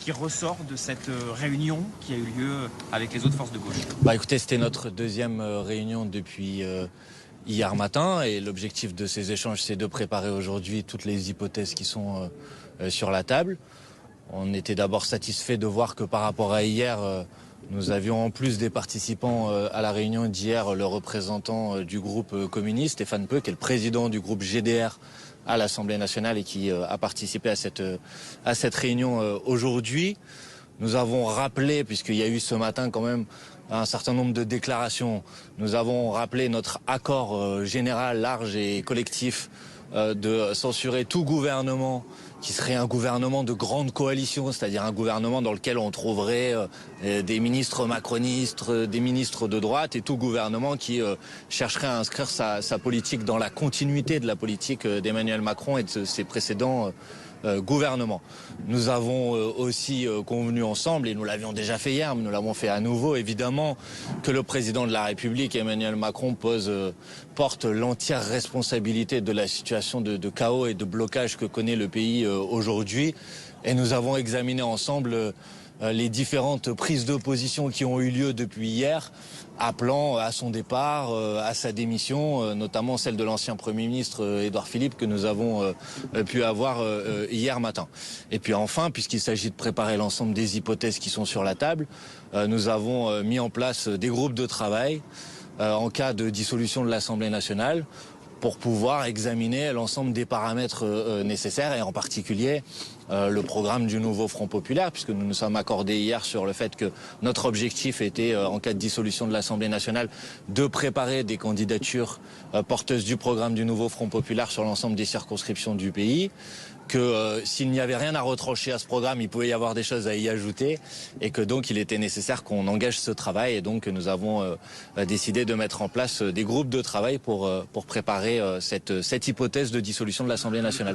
Qui ressort de cette réunion qui a eu lieu avec les autres forces de gauche? Écoutez, c'était notre deuxième réunion depuis hier matin et l'objectif de ces échanges, c'est de préparer aujourd'hui toutes les hypothèses qui sont sur la table. On était d'abord satisfait de voir que par rapport à hier, nous avions en plus des participants à la réunion d'hier, le représentant du groupe communiste, Stéphane Peu, qui est le président du groupe GDR à l'Assemblée nationale et qui a participé à cette réunion aujourd'hui. Nous avons rappelé, puisqu'il y a eu ce matin quand même un certain nombre de déclarations, nous avons rappelé notre accord général, large et collectif de censurer tout gouvernement qui serait un gouvernement de grande coalition, c'est-à-dire un gouvernement dans lequel on trouverait des ministres macronistes, des ministres de droite et tout gouvernement qui chercherait à inscrire sa politique dans la continuité de la politique d'Emmanuel Macron et de ses précédents gouvernement. Nous avons aussi convenu ensemble, et nous l'avions déjà fait hier, mais nous l'avons fait à nouveau évidemment, que le président de la République, Emmanuel Macron, porte l'entière responsabilité de la situation de chaos et de blocage que connaît le pays aujourd'hui. Et nous avons examiné ensemble les différentes prises de position qui ont eu lieu depuis hier, appelant à son départ, à sa démission, notamment celle de l'ancien Premier ministre Édouard Philippe que nous avons pu avoir hier matin. Et puis enfin, puisqu'il s'agit de préparer l'ensemble des hypothèses qui sont sur la table, nous avons mis en place des groupes de travail en cas de dissolution de l'Assemblée nationale pour pouvoir examiner l'ensemble des paramètres nécessaires et en particulier le programme du nouveau Front populaire, puisque nous nous sommes accordés hier sur le fait que notre objectif était, en cas de dissolution de l'Assemblée nationale, de préparer des candidatures porteuses du programme du nouveau Front populaire sur l'ensemble des circonscriptions du pays, que s'il n'y avait rien à retrancher à ce programme, il pouvait y avoir des choses à y ajouter et que donc il était nécessaire qu'on engage ce travail et donc nous avons décidé de mettre en place des groupes de travail pour préparer cette hypothèse de dissolution de l'Assemblée nationale.